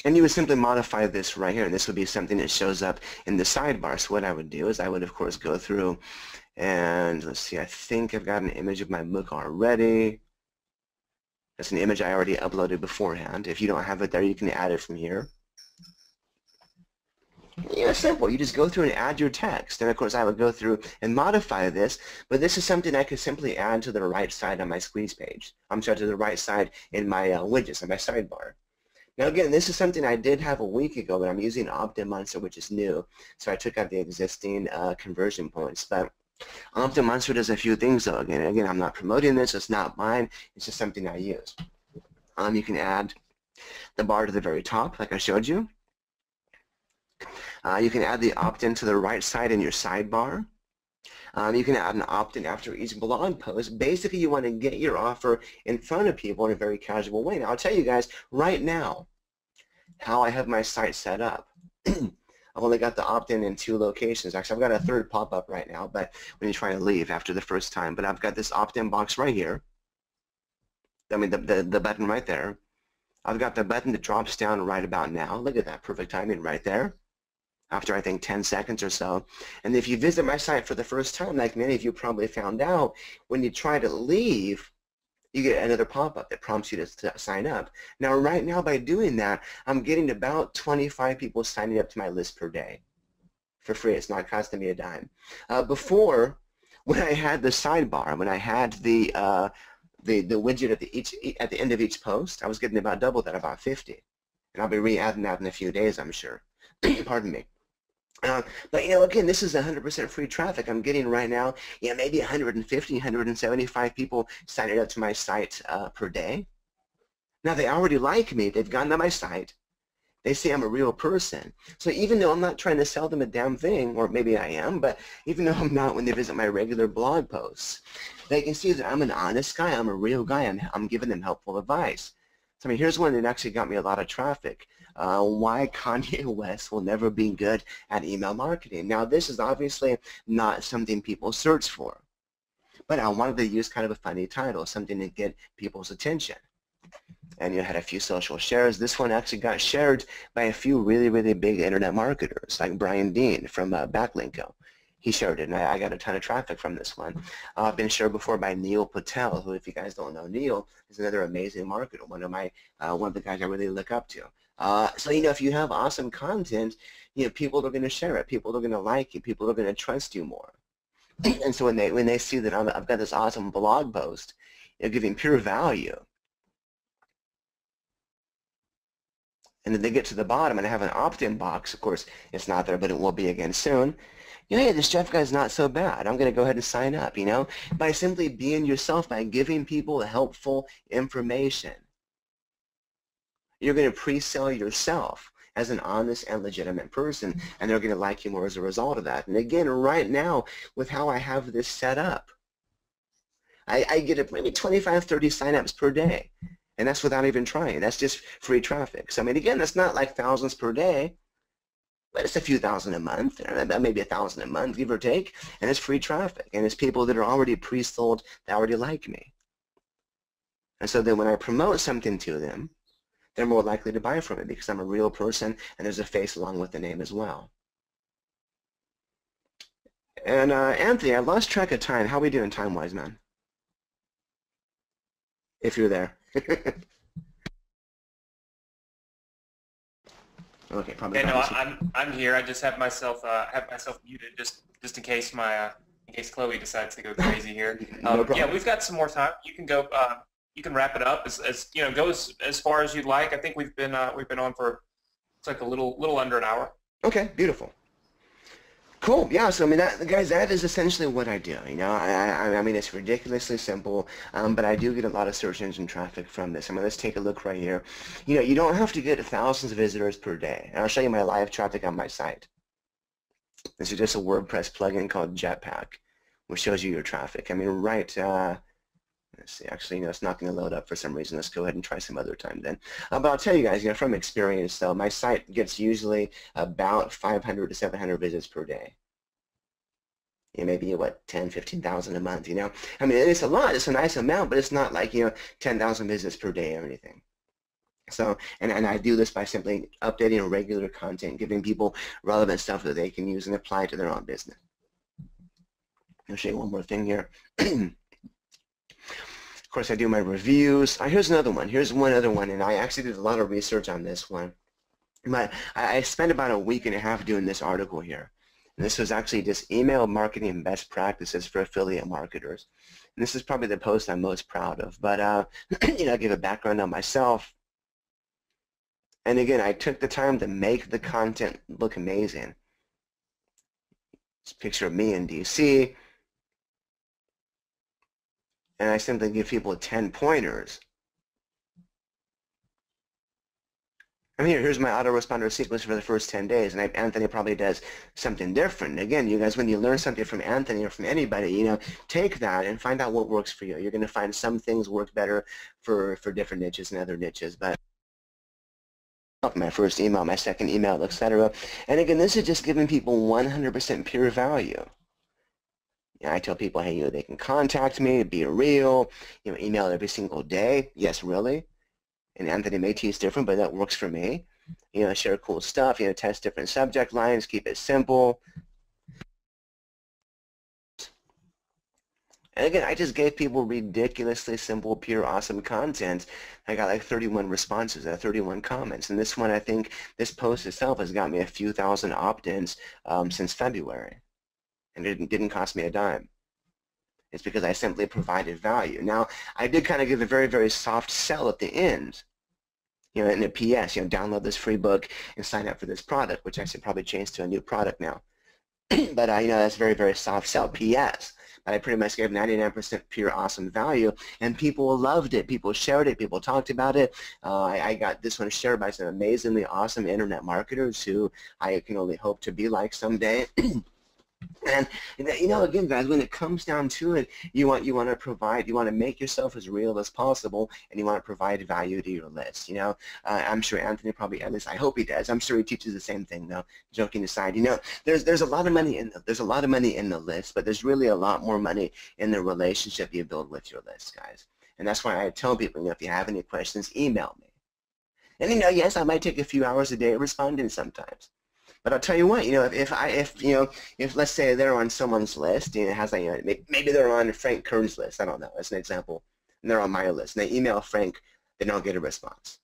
[SPEAKER 2] And you would simply modify this right here, and this would be something that shows up in the sidebar. So what I would do is I would, of course, go through and let's see, I think I've got an image of my book already. That's an image I already uploaded beforehand. If you don't have it there, you can add it from here. Yeah, simple. You just go through and add your text. And of course, I would go through and modify this, but this is something I could simply add to the right side on my squeeze page. I'm sorry, to the right side in my widgets, on my sidebar. Now again, this is something I did have a week ago, but I'm using opt-in monster, which is new. So I took out the existing conversion points. But opt-in monster does a few things though. Again, I'm not promoting this. It's not mine. It's just something I use. You can add the bar to the very top, like I showed you. You can add the opt-in to the right side in your sidebar. You can add an opt-in after each blog post. Basically, you want to get your offer in front of people in a very casual way. Now, I'll tell you guys right now how I have my site set up. I've only got the opt-in in 2 locations. Actually, I've got a third pop-up right now, but when you try to leave after the first time. But I've got this opt-in box right here. I mean, the button right there. I've got the button that drops down right about now. Look at that, perfect timing right there. After I think 10 seconds or so. And if you visit my site for the first time, like many of you probably found out, when you try to leave, you get another pop-up that prompts you to sign up. Now, right now, by doing that, I'm getting about 25 people signing up to my list per day for free. It's not costing me a dime. Before, when I had the sidebar, when I had the widget at the end of each post, I was getting about double that, about 50. And I'll be re-adding that in a few days, I'm sure. Pardon me. But, again, this is 100% free traffic. I'm getting right now, maybe 150, 175 people signing up to my site per day. Now, they already like me. They've gotten to my site. They say I'm a real person. So even though I'm not trying to sell them a damn thing, or maybe I am, but even though I'm not when they visit my regular blog posts, they can see that I'm an honest guy. I'm a real guy. I'm giving them helpful advice. So, I mean, here's one that actually got me a lot of traffic. Why Kanye West will never be good at email marketing. Now, this is obviously not something people search for, but I wanted to use kind of a funny title, something to get people's attention. And you had a few social shares. This one actually got shared by a few really, really big internet marketers, like Brian Dean from Backlinko. He shared it, and I got a ton of traffic from this one. Been shared before by Neil Patel, who, if you guys don't know Neil, is another amazing marketer, one of the guys I really look up to. So, if you have awesome content, people are going to share it. People are going to like it. People are going to trust you more. And so when they see that I've got this awesome blog post, giving pure value, and then they get to the bottom and I have an opt-in box. Of course, it's not there, but it will be again soon. Hey, this Jeff guy's not so bad. I'm going to go ahead and sign up, by simply being yourself, by giving people helpful information. You're going to pre-sell yourself as an honest and legitimate person, and they're going to like you more as a result of that. And again, right now, with how I have this set up, I get maybe 25, 30 signups per day. And that's without even trying. That's just free traffic. So, I mean, again, that's not like thousands per day, but it's a few thousand a month, or maybe 1,000 a month, give or take, and it's free traffic. And it's people that are already pre-sold that already like me. And so then when I promote something to them, they're more likely to buy from it because I'm a real person and there's a face along with the name as well. And Anthony, I lost track of time. How are we doing time-wise, man? If you're there. Okay, probably.
[SPEAKER 1] Okay, no, I'm here. I just have myself muted just in case Chloe decides to go crazy here.
[SPEAKER 2] No problem.
[SPEAKER 1] Yeah, we've got some more time. You can go. You can wrap it up go as far as you'd like. I think we've been on for it's like a little under an hour.
[SPEAKER 2] Okay, beautiful. Cool. Yeah. So I mean, guys, that is essentially what I do. I mean, it's ridiculously simple, but I do get a lot of search engine traffic from this. I mean, let's take a look right here. You don't have to get thousands of visitors per day. And I'll show you my live traffic on my site. This is just a WordPress plugin called Jetpack, which shows you your traffic. I mean, right. Let's see. Actually, it's not going to load up for some reason. Let's go ahead and try some other time then. But I'll tell you guys, from experience, though, my site gets usually about 500 to 700 visits per day. Maybe 10, 15,000 a month. I mean, it's a lot. It's a nice amount, but it's not like 10,000 visits per day or anything. So, and I do this by simply updating regular content, giving people relevant stuff that they can use and apply to their own business. I'll show you one more thing here. Of course, I do my reviews. Here's another one. Here's one other one, and I actually did a lot of research on this one. I spent about a week and a half doing this article here. And this was actually just email marketing best practices for affiliate marketers. And this is probably the post I'm most proud of. But, I'll give a background on myself. And again, I took the time to make the content look amazing. It's a picture of me in DC, and I simply give people 10 pointers. And here's my autoresponder sequence for the first 10 days, and Anthony probably does something different. Again, you guys, when you learn something from Anthony or from anybody, you know, take that and find out what works for you. You're going to find some things work better for different niches and other niches, but my first email, my second email, etc. And again, this is just giving people 100% pure value. You know, I tell people, hey, you know, they can contact me, be real, you know, email every single day. Yes, really. And Anthony may teach different, but that works for me. You know, share cool stuff, you know, test different subject lines, keep it simple. And again, I just gave people ridiculously simple, pure, awesome content. I got like 31 responses, 31 comments. And this one, I think, this post itself has got me a few thousand opt-ins since February. And it didn't cost me a dime. It's because I simply provided value. Now, I did kind of give a very, very soft sell at the end. You know, in a PS, you know, download this free book and sign up for this product, which I should probably change to a new product now. But, you know, that's very, very soft sell, PS. But I pretty much gave 99% pure awesome value, and people loved it. People shared it. People talked about it. I got this one shared by some amazingly awesome internet marketers who I can only hope to be like someday. And you know, again, guys, when it comes down to it, you want to provide, you want to make yourself as real as possible, and you want to provide value to your list. You know, I'm sure Anthony probably, at least I hope he does. I'm sure he teaches the same thing, though. Joking aside, you know, there's a lot of money in the list, but there's really a lot more money in the relationship you build with your list, guys. And that's why I tell people, you know, if you have any questions, email me. And you know, yes, I might take a few hours a day responding sometimes. But I'll tell you what, you know, if let's say they're on someone's list, and it has like, you know, maybe they're on Frank Kern's list, I don't know, as an example, and they're on my list, and they email Frank, they don't get a response.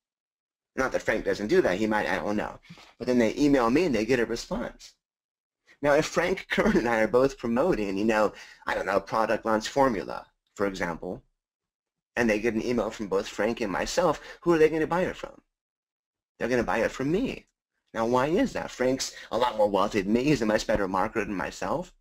[SPEAKER 2] Not that Frank doesn't do that, he might, I don't know. But then they email me and they get a response. Now, if Frank Kern and I are both promoting, you know, I don't know, product launch formula, for example, and they get an email from both Frank and myself, who are they going to buy it from? They're going to buy it from me. Now, why is that? Frank's a lot more wealthy than me. He's a much better marketer than myself.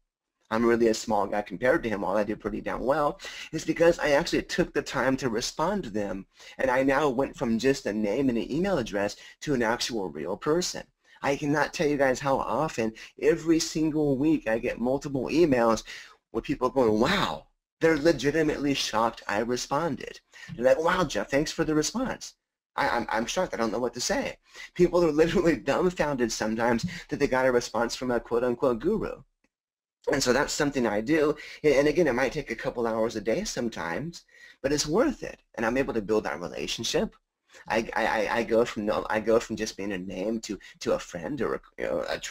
[SPEAKER 2] I'm really a small guy compared to him. All I do pretty damn well is because I actually took the time to respond to them, and I now went from just a name and an email address to an actual real person. I cannot tell you guys how often, every single week, I get multiple emails with people going, wow, they're legitimately shocked I responded. They're like, wow, Jeff, thanks for the response. I'm shocked. I don't know what to say. People are literally dumbfounded sometimes that they got a response from a quote-unquote guru. And so that's something I do. And again, it might take a couple hours a day sometimes, but it's worth it. And I'm able to build that relationship. I go from just being a name to a friend or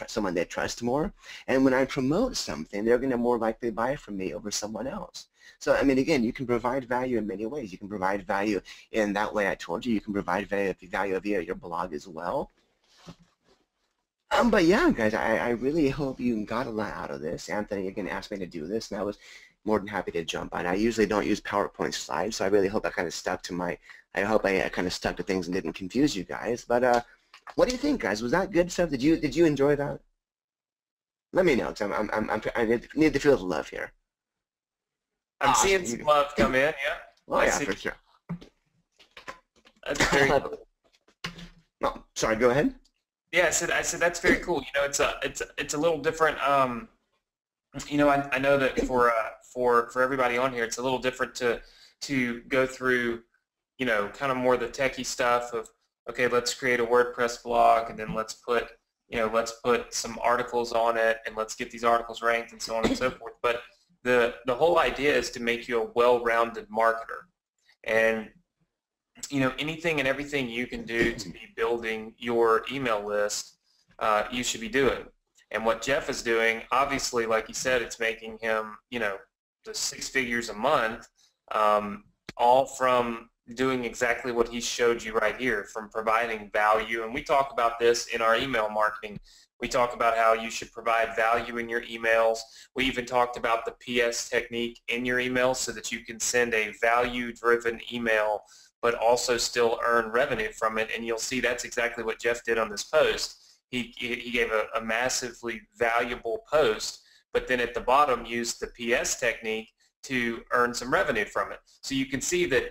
[SPEAKER 2] someone they trust more. And when I promote something, they're going to more likely buy from me over someone else. So, I mean, again, you can provide value in many ways. You can provide value in that way I told you. You can provide value via your blog as well. But yeah, guys, I really hope you got a lot out of this. Anthony again asked me to do this, and I was more than happy to jump on. I usually don't use PowerPoint slides, so I really hope I kind of stuck to I hope I kind of stuck to things and didn't confuse you guys. But what do you think, guys? Was that good stuff? Did you enjoy that? Let me know, because I need to feel the love here.
[SPEAKER 1] I'm seeing some love come in, yeah.
[SPEAKER 2] Oh, yeah, for sure.
[SPEAKER 1] That's very cool.
[SPEAKER 2] Oh, sorry, go ahead.
[SPEAKER 1] Yeah, I said that's very cool. You know, it's a little different. You know, I know that for everybody on here, it's a little different to go through, you know, kind of more the techie stuff of, okay, let's create a WordPress blog, and then let's put some articles on it, and let's get these articles ranked, and so on and so forth. But the whole idea is to make you a well-rounded marketer, and you know, anything and everything you can do to be building your email list, you should be doing. And what Jeff is doing, obviously, like you said, it's making him, you know, the 6 figures a month, all from doing exactly what he showed you right here, from providing value. And we talk about this in our email marketing. We talk about how you should provide value in your emails. We even talked about the PS technique in your emails so that you can send a value-driven email but also still earn revenue from it. And you'll see that's exactly what Jeff did on this post. He gave a massively valuable post, but then at the bottom used the PS technique to earn some revenue from it. So you can see that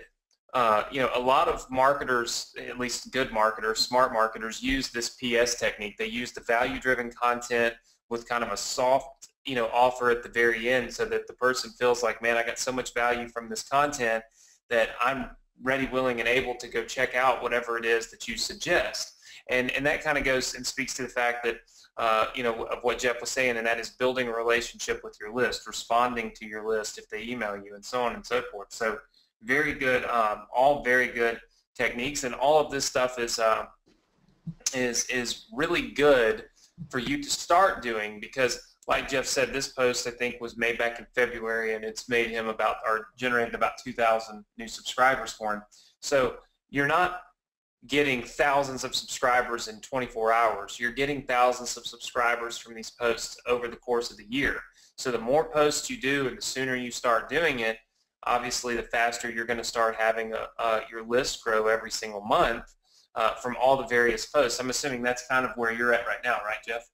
[SPEAKER 1] a lot of marketers, at least good marketers, smart marketers, use this PS technique. They use the value-driven content with kind of a soft, offer at the very end, so that the person feels like, man, I got so much value from this content that I'm ready, willing, and able to go check out whatever it is that you suggest. And that kind of goes and speaks to the fact that, of what Jeff was saying, and that is building a relationship with your list, responding to your list if they email you, and so on and so forth. So very good, all very good techniques, and all of this stuff is really good for you to start doing, because like Jeff said, this post I think was made back in February, and it's made him generated about 2,000 new subscribers for him. So you're not getting thousands of subscribers in 24 hours. You're getting thousands of subscribers from these posts over the course of the year. So the more posts you do and the sooner you start doing it, obviously the faster you're going to start having your list grow every single month from all the various posts. I'm assuming that's kind of where you're at right now, right, Jeff?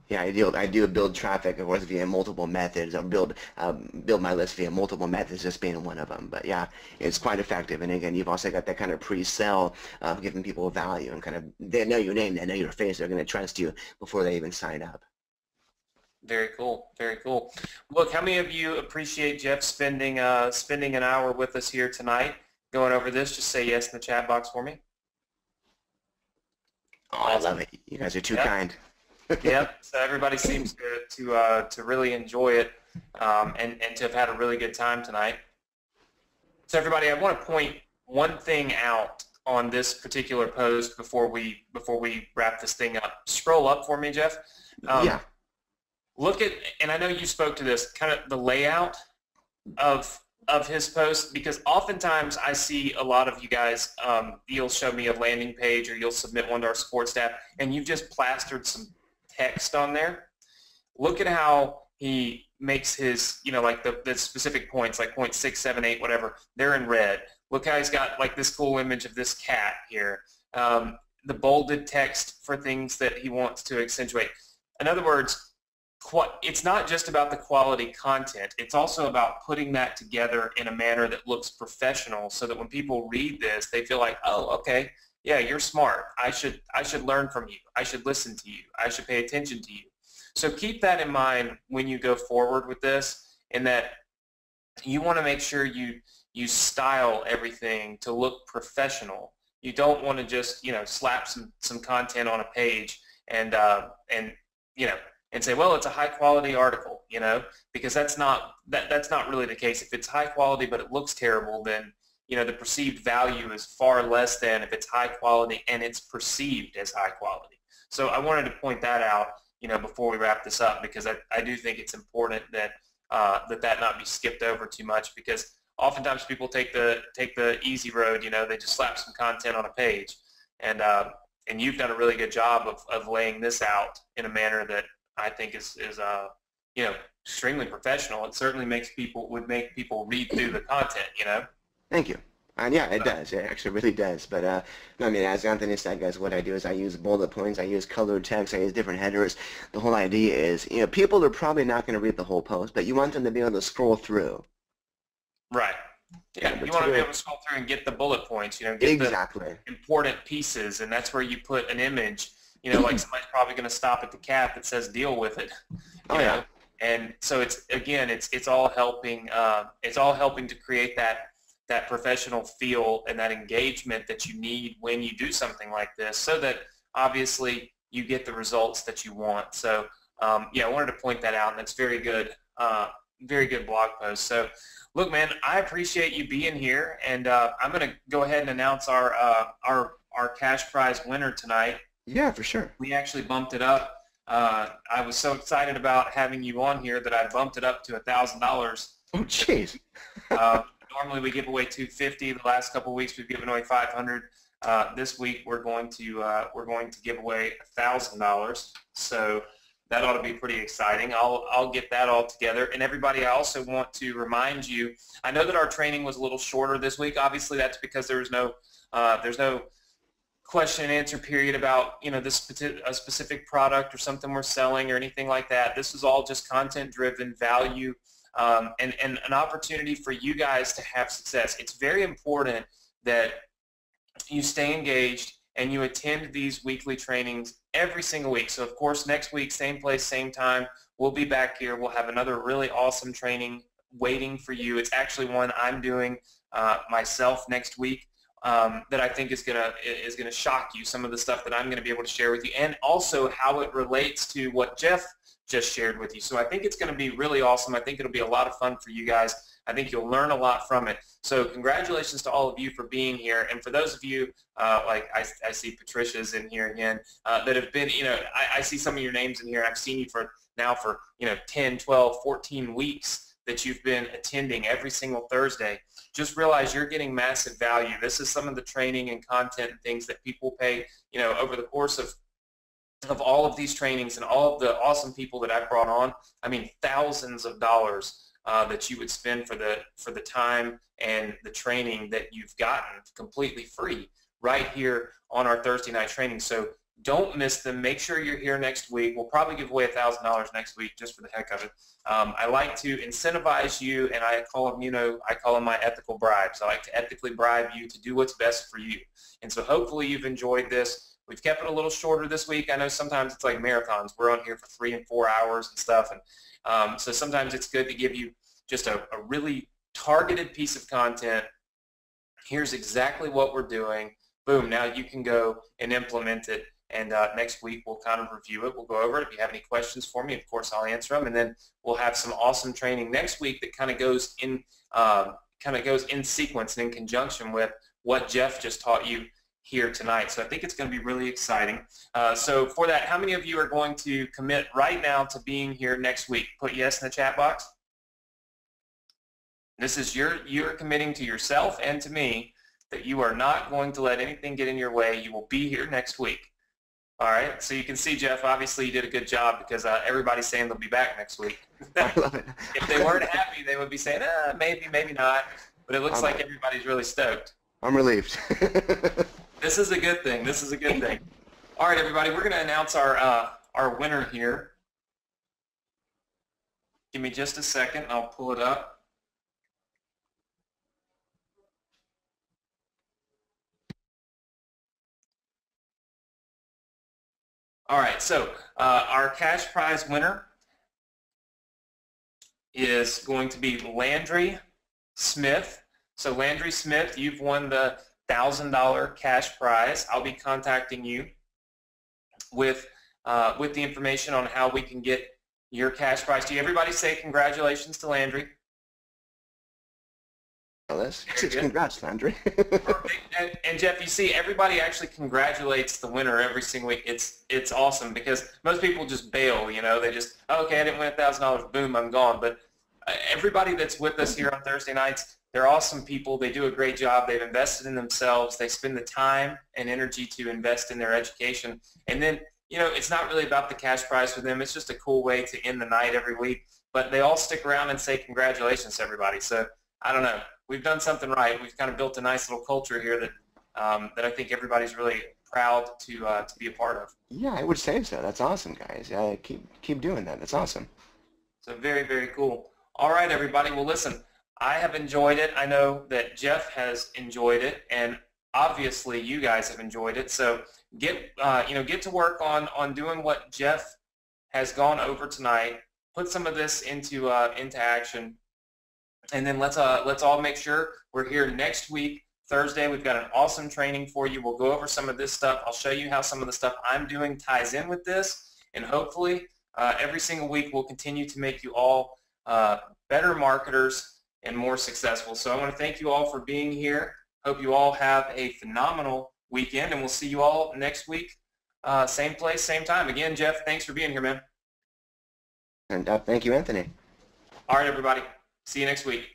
[SPEAKER 2] Yeah, I do build traffic, of course, via multiple methods. I build my list via multiple methods, just being one of them. But yeah, it's quite effective. And again, you've also got that kind of pre-sell of giving people value, and kind of, they know your name, they know your face, they're going to trust you before they even sign up.
[SPEAKER 1] Very cool, very cool. Look, how many of you appreciate Jeff spending an hour with us here tonight going over this? Just say yes in the chat box for me.
[SPEAKER 2] Oh, I love it. You guys are too kind.
[SPEAKER 1] Yep. So everybody seems to really enjoy it and to have had a really good time tonight. So everybody, I want to point one thing out on this particular post before we wrap this thing up. Scroll up for me, Jeff.
[SPEAKER 2] Yeah.
[SPEAKER 1] Look at, and I know you spoke to this, kind of the layout of his post, because oftentimes I see a lot of you guys, you'll show me a landing page or you'll submit one to our support staff, and you've just plastered some text on there. Look at how he makes his, like the specific points, like point 6, 7, 8, whatever, they're in red. Look how he's got like this cool image of this cat here. The bolded text for things that he wants to accentuate. In other words, it's not just about the quality content. It's also about putting that together in a manner that looks professional, so that when people read this, they feel like, oh, okay, yeah, you're smart. I should learn from you. I should listen to you. I should pay attention to you. So keep that in mind when you go forward with this, in that you want to make sure you style everything to look professional. You don't want to just slap some content on a page and say, well, it's a high quality article, because that's not really the case. If it's high quality but it looks terrible, then the perceived value is far less than if it's high quality and it's perceived as high quality. So I wanted to point that out, before we wrap this up, because I do think it's important that that not be skipped over too much, because oftentimes people take the easy road. They just slap some content on a page, and you've done a really good job of laying this out in a manner that I think is extremely professional. It certainly would make people read through the content.
[SPEAKER 2] Thank you. And yeah, it does. It actually really does. But I mean, as Anthony said, guys, what I do is I use bullet points, I use colored text, I use different headers. The whole idea is, people are probably not going to read the whole post, but you want them to be able to scroll through.
[SPEAKER 1] Right. Yeah, you want to be able to scroll through and get the bullet points, get
[SPEAKER 2] exactly
[SPEAKER 1] the important pieces, and that's where you put an image. Like somebody's probably going to stop at the cat that says "deal with it." You know? And so it's all helping. It's all helping to create that professional feel and that engagement that you need when you do something like this, so that obviously you get the results that you want. So I wanted to point that out, and it's very good blog post. So look, man, I appreciate you being here, and I'm going to go ahead and announce our cash prize winner tonight.
[SPEAKER 2] Yeah, for sure.
[SPEAKER 1] We actually bumped it up. I was so excited about having you on here that I bumped it up to $1,000.
[SPEAKER 2] Oh, jeez.
[SPEAKER 1] Normally we give away $250. The last couple of weeks we've given away $500. This week we're going to give away $1,000. So That ought to be pretty exciting. I'll get that all together. And everybody, I also want to remind you, I know that our training was a little shorter this week. Obviously, that's because there's no question and answer period about, you know, this a specific product or something we're selling or anything like that. This is all just content driven value, and an opportunity for you guys to have success. It's very important that you stay engaged and you attend these weekly trainings every single week. So of course, next week, same place, same time, we'll be back here. We'll have another really awesome training waiting for you. It's actually one I'm doing myself next week. That I think is gonna shock you, some of the stuff that I'm gonna be able to share with you, and also how it relates to what Jeff just shared with you. So I think it's gonna be really awesome. I think it'll be a lot of fun for you guys. I think you'll learn a lot from it. So congratulations to all of you for being here, and for those of you, like I see Patricia's in here again, that have been, you know, I see some of your names in here. I've seen you for 10, 12, 14 weeks that you've been attending every single Thursday. Just realize you're getting massive value. This is some of the training and content and things that people pay, you know, over the course of all of these trainings and all of the awesome people that I've brought on. I mean, thousands of dollars that you would spend for the time and the training that you've gotten completely free right here on our Thursday night training. So don't miss them. Make sure you're here next week. We'll probably give away $1,000 next week just for the heck of it. I like to incentivize you, and I call them, you know, I call them my ethical bribes. I like to ethically bribe you to do what's best for you. And so hopefully you've enjoyed this. We've kept it a little shorter this week. I know sometimes it's like marathons. We're on here for 3 and 4 hours and stuff. And so sometimes it's good to give you just a really targeted piece of content. Here's exactly what we're doing. Boom, now you can go and implement it. And next week we'll kind of review it. We'll go over it. If you have any questions for me, of course I'll answer them. And then we'll have some awesome training next week that kind of goes in sequence and in conjunction with what Jeff just taught you here tonight. So I think it's going to be really exciting. So for that, how many of you are going to commit right now to being here next week? Put yes in the chat box. This is you're committing to yourself and to me that you are not going to let anything get in your way. You will be here next week. All right, so you can see, Jeff, obviously you did a good job because everybody's saying they'll be back next week.
[SPEAKER 2] I love it.
[SPEAKER 1] If they weren't happy, they would be saying, maybe, maybe not. But it looks like everybody's really stoked.
[SPEAKER 2] I'm relieved.
[SPEAKER 1] This is a good thing. This is a good thing. All right, everybody, we're going to announce our winner here. Give me just a second. I'll pull it up. All right, so our cash prize winner is going to be Landry Smith. So Landry Smith, you've won the $1,000 cash prize. I'll be contacting you with the information on how we can get your cash prize to you. Everybody say congratulations to Landry.
[SPEAKER 2] Congrats, Landry.
[SPEAKER 1] and Jeff, you see, everybody actually congratulates the winner every single week. It's awesome because most people just bail, you know. They just, okay, I didn't win $1,000, boom, I'm gone. But everybody that's with us here on Thursday nights, they're awesome people. They do a great job. They've invested in themselves. They spend the time and energy to invest in their education. And then, you know, it's not really about the cash prize for them. It's just a cool way to end the night every week. But they all stick around and say congratulations to everybody. So I don't know. We've done something right. We've kind of built a nice little culture here that I think everybody's really proud to be a part of.
[SPEAKER 2] Yeah, I would say so. That's awesome, guys. Keep doing that. That's awesome.
[SPEAKER 1] So very, very cool. All right, everybody. Well, listen, I have enjoyed it. I know that Jeff has enjoyed it, and obviously you guys have enjoyed it. So get to work on doing what Jeff has gone over tonight. Put some of this into action. And then let's all make sure we're here next week, Thursday. We've got an awesome training for you. We'll go over some of this stuff. I'll show you how some of the stuff I'm doing ties in with this. And hopefully every single week we'll continue to make you all better marketers and more successful. So I want to thank you all for being here. Hope you all have a phenomenal weekend, and we'll see you all next week. Same place, same time. Again, Jeff, thanks for being here, man.
[SPEAKER 2] And thank you, Anthony.
[SPEAKER 1] All right, everybody. See you next week.